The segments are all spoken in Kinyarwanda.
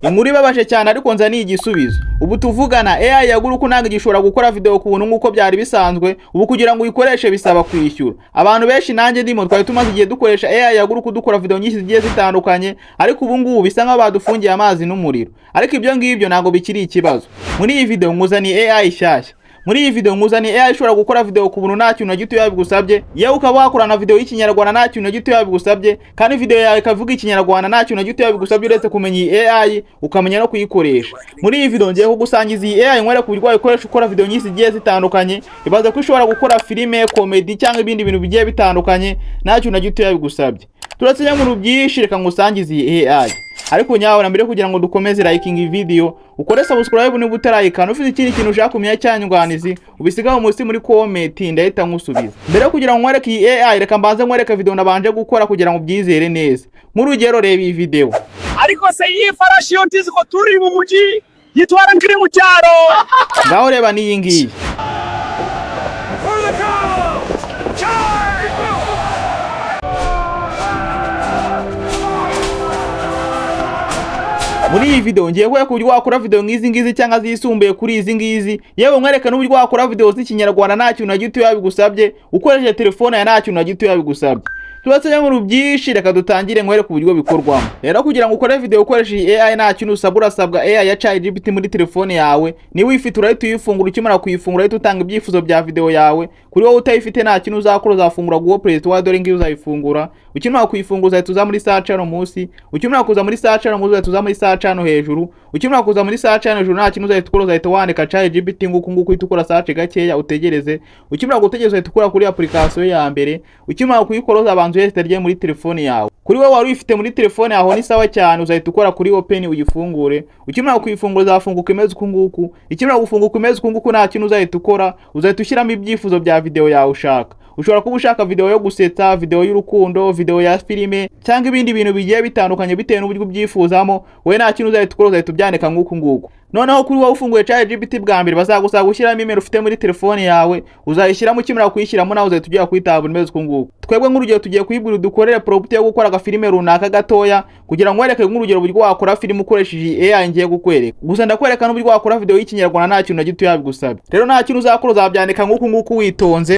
Inkuru ibabaje cyane ariko nzaniye igisubizo. Ubu tuvugana AI yaguruka nanga gishobora gukora video ku buntu nkuko byari bisanzwe, ubu kugira ngo uyikoreshe bisaba kwishyura. Abantu benshi nanjye ndimo twari tumaze igihe dukoresha AI yaguruka dukora video nyinshi zigiye zitandukanye, ariko ubu ngubu bisa nkaho badufungiye amazi n'umuriro. Ariko ibyo ngibyo ntago bikiri ikibazo. Muri iyi video nkuzaniye AI shyashya. Muri iyi video nkuzaniye AI ishobora gukora video ku buntu nta kintu na gito yabigusabye, yewe ukaba wakorana video y'ikinyarwanda nta kintu na gito yabigusabye, kandi video yawe ikavuga ikinyarwanda nta kintu na gito yabigusabye uretse kumenya iyi AI ukamenya no kuyikoresha. Muri iyi video ngiye kugusangiza iyi AI nkwere ku buryo wayikoresha ukora video nyinshi zigiye zitandukanye, ibaza ko ishobora gukora filime, comedy cyangwa ibindi bintu bigiye bitandukanye nta kintu na gito yabigusabye. Turatsenya mu rubyinshi, reka ngusangize iyi AI. Ariko nyawe nambere kugira ngo dukomeze liking video, ukore subscribe niba utarayikana, ufite ikindi kintu ushaka kumenya cyanyunganizi ubisigaho munsi muri comment ndahita nkusubiza. Mbere kugira ngo nkwereke iyi AI, reka mbanze nkwereke video nabanje gukora kugira ngo byizere neza. Muri urugero reba iyi video. Ariko se iyi farashi yo tizi ko turi mu muji yitwara nkiri mu cyaro. Ngaho reba niyi ngiyi. Muri iyi video ngiye kwereka uburyo wakora video nk'izi ngizi cyangwa zisumbuye kuri izi ngizi, yewe nkwereka n'uburyo wakora video z'ikinyarwanda nta kintu na gito yabigusabye ukoresheje telefone ya nta kintu na gito yabigusabye. Tubatsenya mu rubyinshi, reka dutangire nkwereka uburyo bikorwamo. Rero kugira ngo ukore video ukoresheje AI nta kintu usabwa, urasabwa AI ya ChatGPT muri telefone yawe. Ni wifite urahita uyifungura, ukimara kuyifungura urahita utanga ibyifuzo bya video yawe. Kuri wowe utayifite nta kintu uzakora, uzafungura Google Play Store dore ngiyo uzayifungura. Ukimara kuyifungura uzahita uza muri search hano munsi, ukimara kuza muri search hano munsi uzahita uza muri search hano hejuru, ukimara kuza muri search hano hejuru nta kintu uzahita ukora, uzahita wandika ChatGPT nguko uhita ukora search gakeya utegereze. Ukimara gutegereza uzahita ukora kuri application ya mbere, ukimara kuyikora uzabanza uyeste rye muri telefone yawe. Kuri wowe wari uyifite muri telefone yawe ni sawa cyane, uzahita ukora kuri open uyifungure. Ukimara kuyifungura uzafunguka imeze kunguku, ikimara gufunguka imeze kunguku nta kintu uzahita ukora, uzahita ushyiramo ibyifuzo bya video yawe ushaka. Ushobora kuba ushaka video yo gusetsa, video y'urukundo, video ya filime cyangwa ibindi bintu bigiye bitandukanye bitewe n'uburyo ubyifuzamo. We nta kintu uzahita ukora, uzahita ubyandika nguko nguko. Noneho kuri wowe ufunguye ChatGPT bwa mbere bazagusaba gushyiramo email ufite muri telefone yawe, uzayishyiramo, ukimara kuyishyiramo nawe uzahita ujya kwitaba imeze kunguko. Twebwe nk'urugero tugiye kuyibwira dukorere prompt yo gukora agafilime runaka gatoya kugira ngo wereke nk'urugero uburyo wakora filime ukoresheje AI ngiye gukwereka. Gusa ndakwereka n'uburyo wakora video y'ikinyarwanda nta kintu na gito yabigusabye. Rero nta kintu uzakora, uzabyandika nguko nguko witonze.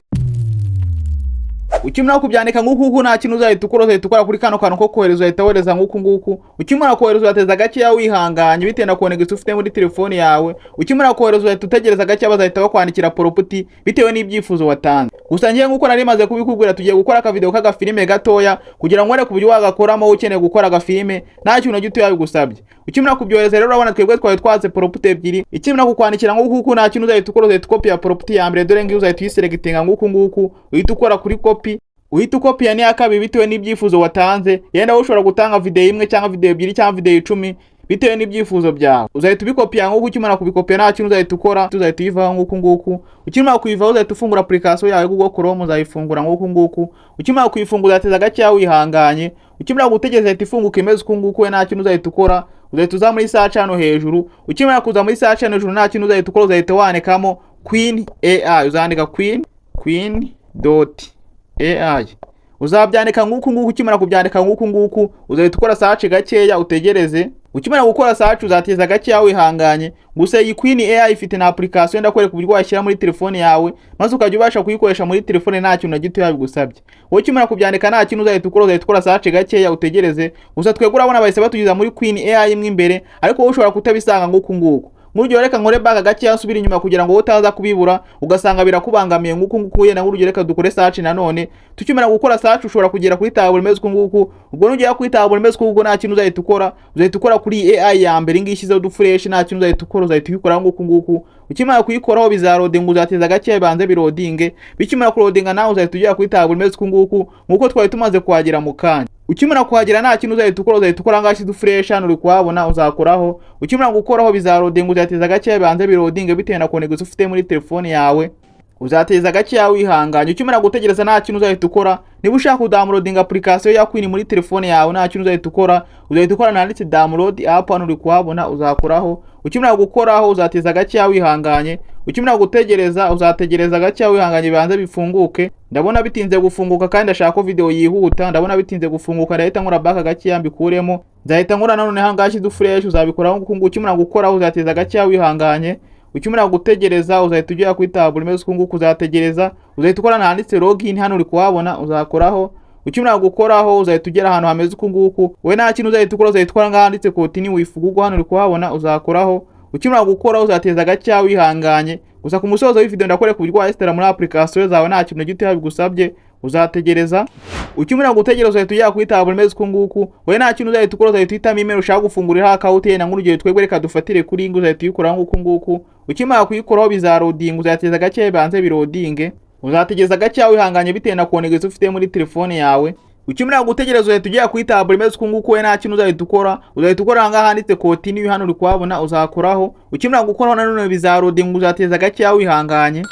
Ukimara kubyandika nguko nta kintu uzahita ukora, uzahita ukora kuri kano kantu ko kohereza, uzahita wohereza nguko nguko. Ukimara kohereza uzateza gakeya wihanganye bitenda konegisa ufite muri telefone yawe. Ukimara kohereza uzahita utegereza gakeya bazahita bakwandikira prompt bitewe n'ibyifuzo watanze. Gusa ngiye nguko nari maze kubikubwira tugiye gukora aka video kaga filime gatoya kugira ngo wereke uburyo wagakoramo ukeneye gukora aga filime nta kintu na gito yabigusabye. Ukimara kubyohereza rero urabona twebwe twari twaze prompt ebyiri. Ikimara kukwandikira nguko nta kintu uzahita ukora, uzahita copy ya prompt ya mbere dore ngiyo uzahita uyiselectinga nguko nguko, uhita ukora kuri copy. Uhita ukopiya ni akabi bitewe n'ibyifuzo watanze. Yenda ushobora gutanga video imwe cyangwa video ebyiri cyangwa video 10 bitewe n'ibyifuzo byawe. Uzahita ubikopiya nguko, ukimara kubikopiya nta kintu uzahita ukora, uzahita uyivaho nguko nguko. Ukimara kuyivaho uzahita ufungura application yawe Google Chrome, uzayifungura nguko nguko. Ukimara kuyifungura uzateza gakeya wihanganye. Ukimara gutegereza ihita ifunguka imeze kunguko, nta kintu uzahita ukora, uzahita uza muri search hano hejuru. Ukimara kuza muri search hano hejuru nta kintu uzahita ukora, uzahita wandikamo Queen AI, uzandika Queen.AI. Uzabyandika nguko nguko, ukimara kubyandika nguko nguko uzahita ukora search gakeya utegereze. Ukimara gukora search uzateza gakeya wihanganye. Gusa iyi Queen AI ifite na application ndakwereka uburyo washyira muri telefone yawe maze ukajya ubasha kuyikoresha muri telefone nta kintu na gito yabigusabye. Wowe ukimara kubyandika nta kintu uzahita ukora, uzahita ukora search gakeya utegereze. Gusa twebwe urabona bahise batugiza muri Queen AI imwe imbere, ariko wowe ushobora kutabisanga nguko nguko. Muryo reka nkore baga gakeya nsubira inyuma kugira ngo utaza kubibura ugasanga birakubangamiye nguko nguko. Yenda ngurugero reka dukore search nanone. Tukimara gukora search ushobora kugera kuri table imeze nguko. Ubwo nugera kuri table imeze nguko nta kintu uzahita ukora, uzahita ukora kuri AI ya mbere ngishyizeho dufresh, nta kintu uzahita ukora, uzahita ukora nguko nguko. Ukimara kuyikoraho bizarodinga, uzateza gakeya banze birodinge. Bikimara kurodinga nawe uzahita ujya kuri table imeze nguko nkuko twari tumaze kuhagera mu kanya. Ukimara kuhagera nta kintu uzahita ukora, uzahita ukora ngashi dufresh hano uri kuhabona uzakoraho. Ukimara gukoraho bizarodinga, uzateza gakeya banze birodinge bitewe na connection ufite muri telefone yawe. uzateza gakeya wihanganye. Ukimara gutegereza nta kintu uzahita ukora. Niba ushaka kudownloading application ya Queen muri telefone yawe nta kintu uzahita ukora, uzahita ukora nanditse download app hano uri kuhabona uzakoraho. Ukimara gukoraho uzateza gakeya wihanganye. Ukimara gutegereza uzategereza gakeya wihanganye bibanze bifunguke. Ndabona bitinze gufunguka kandi ndashaka ko video yihuta. Ndabona bitinze gufunguka ndahita nkora back gakeya mbikuremo. Nzahita nkora nanone hangashi du fresh uzabikoraho nguko. Ukimara gukoraho uzateza gakeya wihanganye. Ukimara gutegereza uzahita ujya kuri table imeze nguko uzategereza. Uzahita ukora nanditse login hano uri kuhabona uzakoraho. Ukimara gukoraho uzahita ugera ahantu hameze nguko. We nta kintu uzahita ukora, uzahita ukora nganditse continue with Google hano uri kuhabona uzakoraho. Ukimara gukoraho uzateza gakeya wihanganye. Gusa ku musozo w'ivideo ndakore ku buryo wayistera muri application zawe nta kintu gito yabigusabye uzategereza. Ukimara gutegereza uzahita ujya kuri table imeze nguko. We nta kintu uzahita ukora, uzahita uhitamo email ushaka gufungurira account ye, na nk'urugero twebwe reka dufatire kuri ngo uzahita uyikora nguko. Ukimara kuyikoraho bizaroding uzateza gakeya banze birodinge. Uzategereza gakeya wihanganye bitewe na konegeza ufite muri telefone yawe. Ukimara gutegereza uzahita ujya kuri table imeze nguko. We nta kintu uzahita ukora, uzahita ukora ngaha handitse continue hano uri kuhabona uzakoraho. Ukimara gukoraho nanone bizaroding uzateza gakeya wihanganye.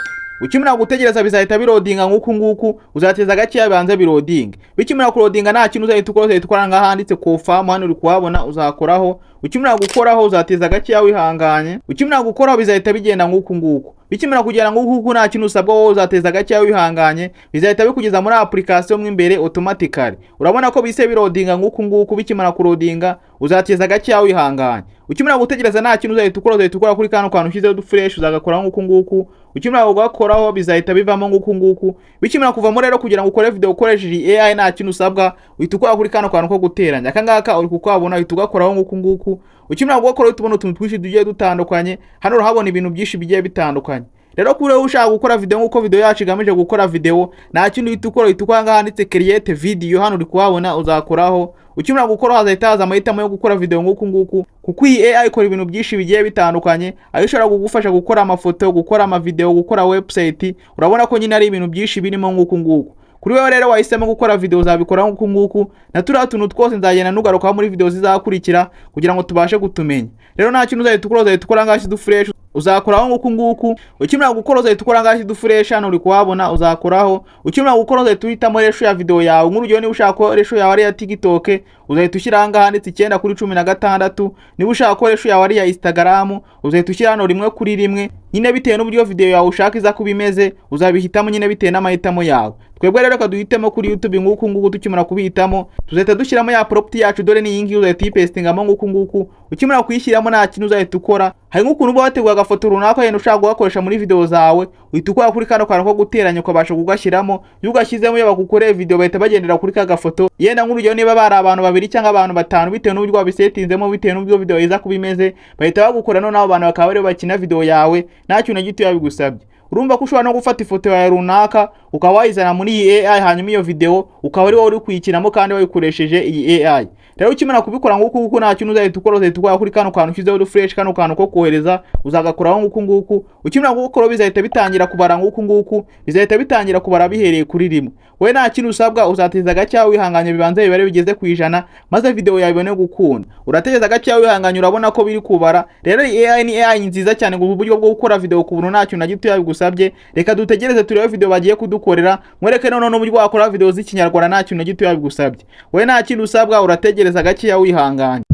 Ukimara gutegereza bizahita birodinga nguko uzateza gakeya banze biroding. Bikimara kurodinga nta kintu uzahita ukora, uzahita ukora ngaha handitse confirm hano uri kuhabona uzakoraho. Ukimara gukoraho uzateza gakeya wihanganye. Ukimara gukoraho bizahita bigenda nguko. Bikimara kugera nguko nta kintu usabwa wowe uzateza gakeya wihanganye. Bizahita bikugeza muri application mw'imbere automatically. Urabona ko bise birodinga nguko. Bikimara kurodinga uzateza gakeya wihanganye. Ukimara gutegereza nta kintu uzahita ukora, uzahita ukora kuri kantu ushyizeho du fresh uzagakora nguko. Ukimara kugakoraho bizahita bivamo nguko. Bikimara kuvamo rero kugira ngo ukore video ukoresheje AI nta kintu usabwa uhita ukora kuri kantu ko guteranya. Akangaka uri kukabona uhita ugakoraho nguko. Ukimara gukora tubona utuntu twishi tugiye dutandukanye. Hano urahabona ibintu byinshi bigiye bitandukanye. Rero kuri wowe ushaka gukora video nkuko video yacu igamije gukora video nta kintu uhita ukora, uhita ukora ngaha handitse create video hano uri kuhabona uzakoraho. Ukimara gukora hazahita haza amahitamo yo gukora video nguko. Kuko iyi AI ikora ibintu byinshi bigiye bitandukanye, aho ishobora kugufasha gukora amafoto, gukora ama video, gukora website. Urabona ko nyine ari ibintu byinshi birimo nguko. Kuri wewe rero wahisemo gukora video uzabikora nguko. Na turiya tuntu twose nzagenda nugaruka muri video zizakurikira kugira ngo tubashe gutumenya. Rero nta kintu uzahita ukora, uzahita ukora ngashi du fresh uzakoraho nguko. Ukimara gukora uzahita ukora ngashi du fresh hano uri kuhabona uzakoraho. Ukimara gukora uzahita uhitamo resho ya video yawe. Nk'urugero niba ushaka ko resho yawe ari ya TikTok uzahita ushyira ngaha handitse 9:16. Niba ushaka ko resho yawe ari ya Instagram uzahita ushyira hano 1:1. Nyine bitewe n'uburyo video yawe ushaka iza kubimeze uzabihitamo nyine bitewe n'amahitamo yawe. Twebwe rero kaduhitemo kuri YouTube nguko. Tukimara kubihitamo tuzahita dushyiramo ya prompt yacu, dore ni yingi uzahita yipestingamo nguko. Ukimara kuyishyiramo nta kintu uzahita ukora. Hari nk'ukuntu uba wateguye agafoto runaka yenda ushaka gukoresha muri video zawe, uhita ukora kuri kantu ko guteranya ukabasha kugashyiramo. Iyo ugashyizemo yaba gukorera video bahita bagendera kuri ka gafoto. Yenda nk'urugero niba bari abantu 2 cyangwa abantu 5 bitewe n'uburyo wabisetinzemo, bitewe n'uburyo video iza kubimeze bahita bagukora none abo bantu bakaba bari bakina video yawe nta kintu gito yabigusabye. Urumva ko ushobora no gufata ifoto yawe runaka ukaba wayizana muri iyi AI hanyuma iyo video ukaba ari wowe uri kuyikinamo kandi wayikoresheje iyi AI. Rero ukimara kubikora nguko nta kintu uzahita ukora, uzahita ukora kuri kantu ushyizeho du fresh kantu ko kohereza uzagakoraho nguko. Ukimara gukora bizahita bitangira kubara nguko. Bizahita bitangira kubara bihereye kuri rimwe. We nta kintu usabwa uzateza gakeya wihanganye bibanze bibare bigeze ku 100 maze video yawe ibone gukunda. Urategeza gakeya wihanganye urabona ko biri kubara. Rero AI ni AI nziza cyane mu buryo bwo gukora video ku buntu nta kintu na gito yabigusabye. Reka dutegereze turebe video bagiye kudukorera. Mwereke none n'uburyo wakora video z'ikinyarwanda nta kintu na gito yabigusabye. We nta kintu usabwa urategereza gakeya wihanganye.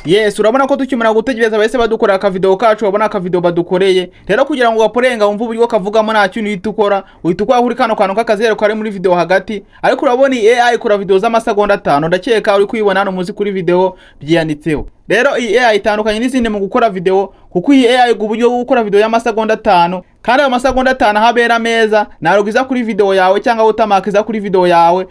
Yes, urabona ko tukimara gutegereza bahise badukorera ka video kacu, wabona ka video badukoreye. Rero kugira ngo gaporenga wumva uburyo kavugamo nta kintu uhita ukora, uhita ukora kuri kantu k'akazero kari muri video hagati. Ariko urabona AI ikora video z'amasegonda 5, ndakeka uri kuyibona hano muzi kuri video byanditseho. Rero iyi AI itandukanye n'izindi mu gukora video, kuko iyi AI uburyo bwo gukora video y'amasegonda 5 kandi ayo masegonda 5 habera meza narugiza kuri video yawe cyangwa utamakiza kuri video yawe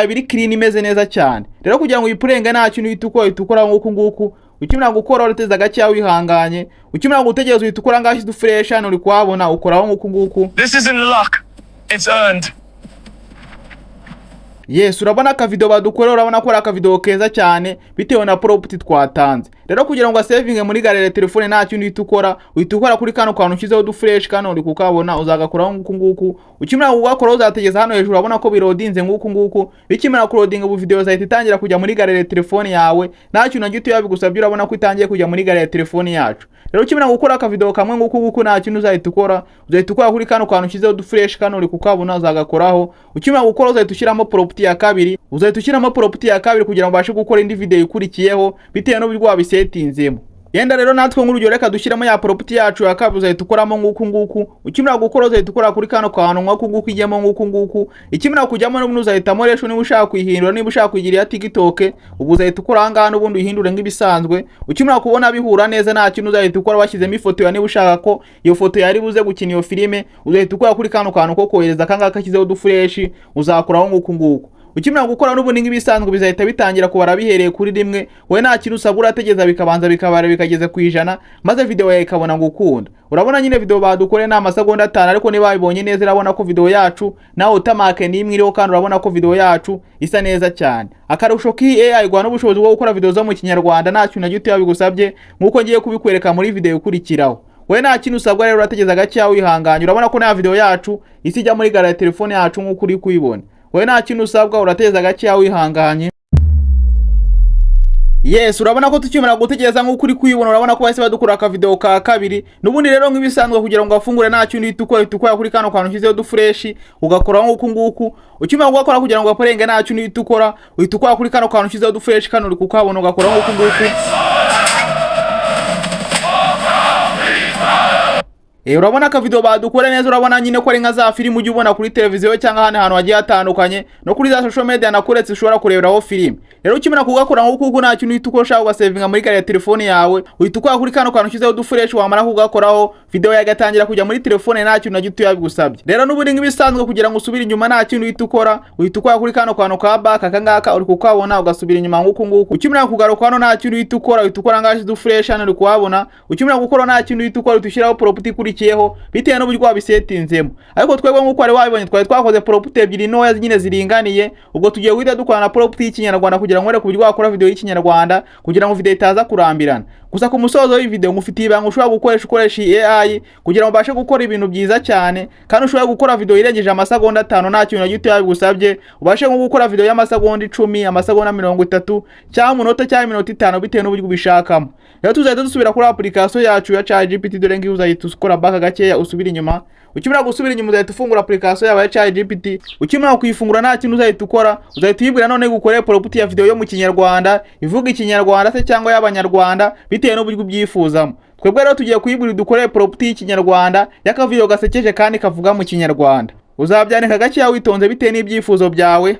biri clean imeze neza cyane. Rero kugira ngo uyipurenge nta kintu uhita ukora nguko. Ukimara gukora urateza gakeya wihanganye. Ukimara gutegereza uhita ukora ngashi du fresh hano uri kuhabona ukoraho nguko. This isn't luck, it's earned. Yes, urabona ka video badukorera, urabona ko ari ka video keza cyane bitewe na prompt twatanze. Rero kugira ngo savinge muri galeri ya telefone nta kintu uhita ukora kuri kano kantu ushyizeho dufresh kano uri kukabona uzagakoraho nguku ukimara kugakora uzategeza hano hejuru urabona ko birodinze nguku bikimara kurodinga ubu video zahita itangira kujya muri galeri ya telefone yawe nta kintu na gito yabigusabye urabona ko itangiye kujya muri galeri ya telefone yacu. Rero ukimara gukora aka video kamwe nguku nta kintu uzahita ukora kuri kano kantu ushyizeho dufresh kano uri kukabona uzagakoraho. Ukimara gukora uzahita ushyiramo property ya kabiri kugira ngo ubashe gukora indi video ikurikiyeho bitewe n'uburyo wabisetinzemo. Yenda rero natwe nk'urugero reka dushyiramo ya property yacu ya kabiri uzahita ukoramo nguku ukimara gukora uzahita ukora kuri kano kantu nguku ijyamo nguku ikimara kujyamo n'ubundi uzahitamo resho niba ushaka kuyihindura niba ushaka kuyigira ya TikTok ubu uzahita ukora aha ngaha n'ubundi uyihindure nk'ibisanzwe. Ukimara kubona bihura neza nta kintu uzahita ukora washyizemo ifoto ya niba ushaka ko iyo foto yari buze gukina iyo filime uzahita ukora kuri kano kantu ko kohereza kanga kashyizeho dufresh uzakoraho nguku. Ukimara gukora n'ubundi nk'ibisanzwe bizahita bitangira kubara bihereye kuri rimwe we nta kintu usabwa urategeza bikabanza bikabara bikageza ku 100 maze video yawe ikabona gukunda. Urabona nyine video badukore na amasegonda 5 ariko niba babibonye neza urabona ko video yacu nawe utamake nimwe iriho kandi urabona ko video yacu isa neza cyane. Akarusho ki AI gwa n'ubushobozi bwo gukora video zo mu Kinyarwanda nta kintu na gito yabigusabye nkuko ngiye kubikwereka muri video ikurikiraho. We nta kintu usabwa rero urategeza gake wihanganye urabona ko na video yacu isijya muri galeri ya telefone yacu nkuko uri kuyibona. We nta kintu usabwa urateza gake wihanganye. Yes, urabona ko tukimara gutegereza nkuko uri kuyibona urabona ko bahise badukura aka video ka kabiri. Nubundi rero nk'ibisanzwe kugira ngo afungure nta kintu itukora kuri kano kantu ushyizeho dufresh ugakora nguku ukimara gukora kugira ngo aporenge nta kintu itukora kuri kano kantu ushyizeho dufresh kano uri kukabona ugakora nguku. Urabona ka video badukora neza urabona nyine ko ari nka za filime ujye ubona kuri televiziyo cyangwa hano hantu hagiye hatandukanye no kuri za social media nakuretse ushobora kureberaho filime. Rero ukimara kugakora nguko nta kintu uhita ukora ugasavinga muri galeri ya telefone yawe uhita ukora kuri kano kantu ushyizeho dufresh wamara kugakoraho video yagatangira kujya muri telefone nta kintu na gito yabigusabye. Rero n'ubundi nk'ibisanzwe kugira ngo usubire inyuma nta kintu uhita ukora kuri kano kantu ka back akangaka uri kukabona ugasubira inyuma nguko ukimara kugaruka hano nta kintu uhita ukora ngashi dufresh hano uri kuhabona. Ukimara gukora nta kintu uhita ukora utushyiraho property kurikiyeho bitewe n'uburyo wabisetinzemo. Ariko twebwe nkuko ari wabibonye twakoze property ebyiri ntoya nyine ziringaniye ubwo tugiye guhita dukora na property y'Ikinyarwanda kugira ngo uburyo wakora video y'Ikinyarwanda kugira ngo video itaza kurambirana. Gusa ku musozo w'iyi video ngufitiye ibanga ushobora gukoresha AI kugira ngo ubashe gukora ibintu byiza cyane kandi ushobora gukora video irengeje amasegonda 5 nta kintu na gito yabigusabye ubashe nko gukora video y'amasegonda 10 amasegonda 30 cyangwa umunota cyangwa iminota 5 bitewe n'uburyo ubishakamo. Rero tuzahita dusubira kuri application yacu ya ChatGPT dore ngiye uzahita ukora back gakeya usubira inyuma. Ukimara gusubira inyuma uzahita ufungura application yawe ya ChatGPT. Ukimara kuyifungura nta kintu uzahita ukora uzahita uyibwira none gukora property ya video yo mu Kinyarwanda ivuga Ikinyarwanda se cyangwa y'Abanyarwanda bitewe n'uburyo ubyifuzamo. Twebwe rero tugiye kuyibwira dukore property y'Ikinyarwanda y'aka video gasekeje kandi kavuga mu Kinyarwanda. Uzabyanika gakeya witonze bitewe n'ibyifuzo byawe.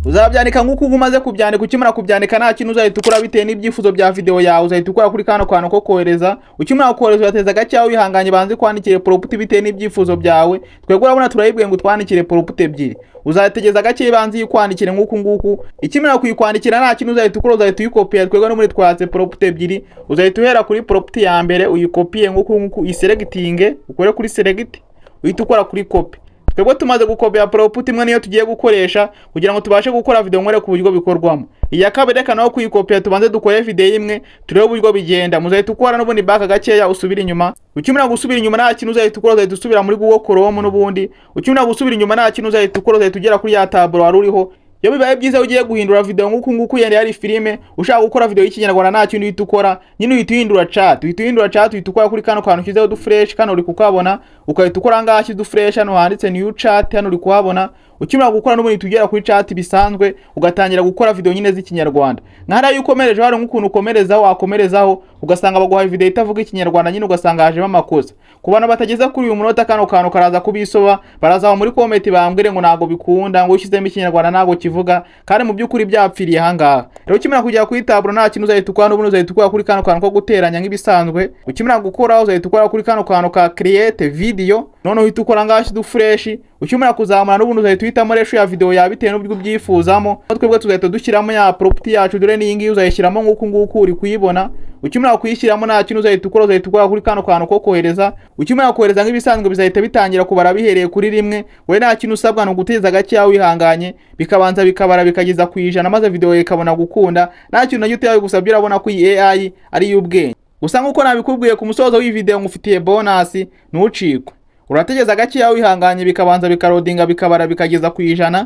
Uzabyanika nkuko umaze kubyandika ukimara kubyandika nta kintu uzahita ukora bitewe n'ibyifuzo bya video yawe uzahita ukora kuri kano kantu ko kohereza. Ukimara kohereza urateza gake wihanganye banze kwandikire property bitewe n'ibyifuzo byawe. Twebwe urabona turayibwiye ngo twandikire property ebyiri uzategeza gake banze yikwandikire nguku ikimara kuyikwandikira nta kintu uzahita ukora uzahita uyikopiya. Twebwe no muri twatse property ebyiri uzahita uhera kuri property ya mbere uyikopiye nguku iselectinge ukore kuri select uhita ukora kuri copy. Twebwe tumaze gukopia property imwe niyo tugiye gukoresha kugira ngo tubashe gukora video nkore ku buryo bikorwamo. Iya kabiri reka naho kuyikopia tubanze dukore video imwe turebe uburyo bigenda. Muzahita ukora n'ubundi back gakeya usubira inyuma. Ukimara gusubira inyuma nta kintu uzahita ukora uzahita usubira muri Google Chrome n'ubundi. Ukimara gusubira inyuma nta kintu uzahita ukora uzahita ugera kuri ya tableau wari uriho. Iyo bibaye byiza ugiye guhindura video nguku yende yari filime ushaka gukora video y'Ikinyarwanda nta kintu uhita ukora nyine uhita uhindura chat uhita ukora kuri kano kantu ushyizeho dufresh kano uri kukabona ukahita ukora ngaho dufresh hano handitse new chat hano uri kuhabona. Ukimara gukora n'ubundi tugera kuri chat bisanzwe ugatangira gukora video nyine z'Ikinyarwanda. Nkara yukomereje hari nk'ukuntu ukomerezaho wakomerezaho ugasanga baguhaye video itavuga Ikinyarwanda nyine ugasanga hajemo amakosa. Kubana batageza kuri uyu munota kano kantu karaza kubisoba barazaho muri comment bambwire ngo nago bikunda ngo ushyizemo Ikinyarwanda nago kivuga kandi mu by'ukuri byapfiriye hangaha. Rero ukimara kujya kuri tableau nta kintu uzahita ukora n'ubundi uzahita ukora kuri kano kantu ko guteranya nk'ibisanzwe. Ukimara gukora uzahita ukora kuri kano kantu ka create video none uhita ukora ngaho dufresh. Ukimara kuzamura n'ubundi uzahita uhitamo resho ya video yawe bitewe n'uburyo ubyifuzamo. Twebwe tuzahita dushyiramo ya property yacu dore ni iyi ngiyi uzayishyiramo nguku uri kuyibona. ukimara kuyishyiramo nta kintu uzahita ukora kuri kano kantu ko kohereza. Ukimara kohereza nk'ibisanzwe bizahita bitangira kubara bihereye kuri rimwe. We nta kintu usabwa no guteza gake wihanganye, bikabanza bikabara bikageza ku 100 maze video ikabona gukunda. Nta kintu na gito yabigusabye, urabona ko iyi AI ari y'ubwenge. Gusa nkuko nabikubwiye ku musozo w'iyi video ngufitiye bonus, ntucikwe. Urategeza gake wihanganye bikabanza bikarodinga bikabara bikageza ku 100.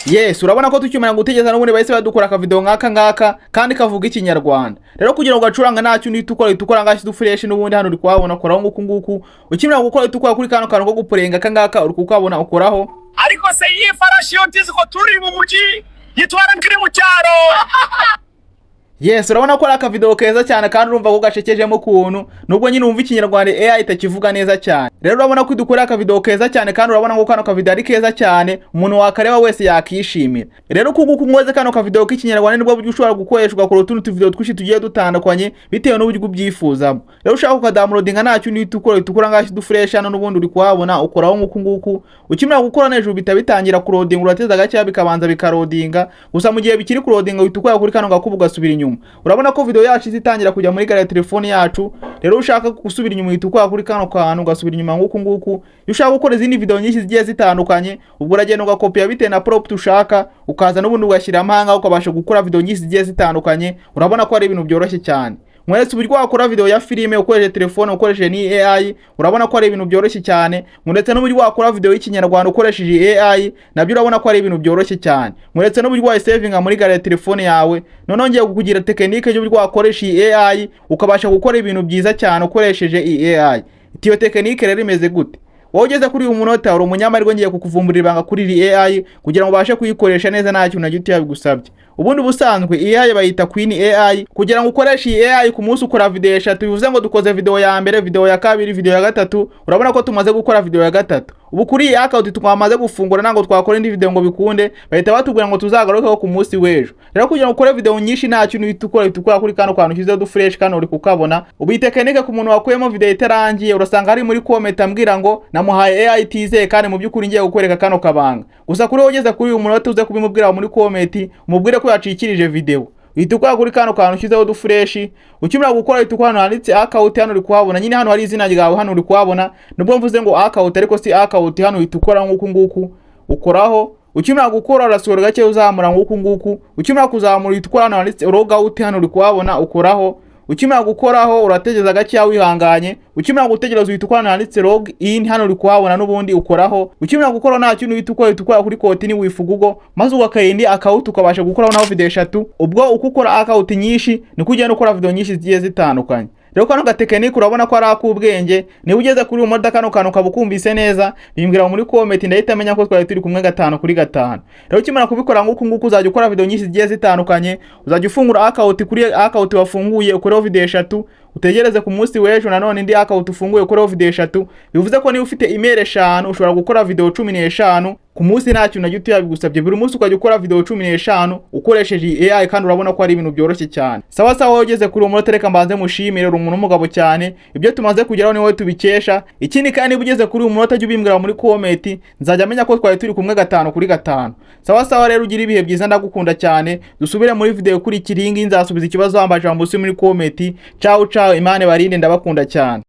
Yes, urabona ko tukimara gutegeza n'ubundi bahise badukora ka video ngaka kandi kavuga ikinyarwanda. Rero kugira ngo gacuranga nta kintu itukora ngashyi dufresh n'ubundi hano uri kuhabona koraho nguku. Ukimara gukora itukora kuri kano kantu ko gupurenga kangaka uri kukabona ukoraho. Ariko se iyi farashi yo tizi ko turi mu muji yitwara nkiri mu cyaro. Yes, urabona ko aka video keza cyane kandi urumva ko gashekejemo kuntu nubwo nyine umva ikinyarwanda AI itakivuga neza cyane. Rero urabona ko dukora aka video keza cyane kandi urabona ko kano ka video ari keza cyane, umuntu wakareba wese yakishimira. Rero kuko mwoze kano ka video k'ikinyarwanda nibwo buryo ushobora gukoreshwa ku rutundi video twishi tugiye dutandukanye bitewe n'uburyo ubyifuzamo. Rero ushaka kudadownloadinga nta kintu itukora ngashyi dufresh hano n'ubundi uri kuhabona ukoraho nguku. Ukimara gukora nejo bitangira kurodinga, urateza gake bikabanza bikarodinga. Gusa mu gihe bikiri kurodinga witukora kuri kano gakubu gasubira inyuma. Urabona ko video yacu itangira kujya muri gare ya telefone yacu. Rero ushaka gusubira inyuma yitukwa kuri kano kantu gasubira inyuma nguku. Ushaka gukora izindi video nyinshi zigiye zitandukanye, ubwo uragenda ugakopia bite na prompt ushaka, ukaza n'ubundi ugashyira amahanga ukabasha gukora video nyinshi zigiye zitandukanye. Urabona ko ari ibintu byoroshye cyane. Mweretse uburyo wakora video ya filime ukoresheje telefone ukoresheje ni AI, urabona ko ari ibintu byoroshye cyane. Mweretse n'uburyo wakora video y'ikinyarwanda ukoresheje AI, nabyo urabona ko ari ibintu byoroshye cyane. Mweretse n'uburyo wayisavinga muri gare ya telefone yawe. None ngiye kukugira tekinike y'uburyo wakoresha AI ukabasha gukora ibintu byiza cyane ukoresheje AI. Iyo tekinike rero imeze gute? Wowe ugeze kuri uyu munota uri umunyamarwe ngiye kukuvumburira ibanga kuri AI kugira ngo ubashe kuyikoresha neza nta kintu na gito yabigusabye. Ubundi busanzwe AI bayita Queen AI. Kugira ngo ukoreshe AI ku munsi ukora video 3, bivuze ngo dukoze video ya mbere, video ya kabiri, video ya 3. Urabona ko tumaze gukora video ya 3. Ubu kuri iyi account twamaze gufungura nango twakora indi video ngo bikunde, bahita batubwira ngo tuzagaruke ku munsi w'ejo. Rero kugira ngo ukore video nyinshi nta kintu itukora kuri kano kantu kize du fresh kano uri kukabona. Ubu tekinike ku muntu wakuyemo video itarangiye urasanga ari muri comment ambwira ngo namuhaye AI tize kandi mu byukuri ngiye gukwereka kano kabanga. Gusa kuri ugeze kuri uyu munota uze kubimubwira muri comment, umubwire ko yacikirije video. Itukora kuri kano kantu kizeho du fresh. Ukimara gukora itukora hano handitse account hano uri kuhabona. Nyine hano hari izina ryawe hano uri kuhabona. Nubwo mvuze ngo account ariko si account, hano itukora nguku ukoraho. Ukimara gukora urasura gake uzamura nguku. Ukimara kuzamura itukora hano handitse log out hano uri kuhabona ukoraho. Ukimara gukoraho urategeza gake wihanganye. Ukimara gutegereza uyitukora handitse log in hano uri kuhabona n'ubundi ukoraho. Ukimara gukora nta kintu itukora kuri konti wifu Google maze ugakayindi account ukabasha gukoraho naho video 3. Ubwo ukukora account nyinshi ni kugenda ukora video nyinshi zigiye zitandukanye. Rero kano gatekinike urabona ko ari akubwenge. Ni ugeze kuri uyu moda kano kantu kabukumbise neza, bimbwira muri comment ndahita menya ko twari turi kumwe 5 kuri 5. Rero ukimara kubikora nguku uzajya ukora video nyinshi zigiye zitandukanye, uzajya ufungura account kuri account wafunguye ukoreho video 3, utegereze ku munsi w'ejo nanone indi account ufunguye ukoreho video 3. Bivuze ko niba ufite email 5 ushobora gukora video 15 ku munsi nta kintu na gito yabigusabye. Buri munsi ukajya ukora video 15 ukoresheje AI kandi urabona ko ari ibintu byoroshye cyane. Sawa ugeze kuri umunota reka mbanze mushimire umuntu umugabo cyane. Ibyo tumaze kugeraho ni wowe tubikesha. Ikindi kandi ugeze kuri umunota jya ubimbwira muri comment, nzajya menya ko twari turi kumwe 5 kuri 5. Sawa rero ugira ibihe byiza, ndagukunda cyane. Dusubire muri video kuri kiringi nzasubiza ikibazo wambaje muri comment. Ciao Imana barinde, ndabakunda cyane.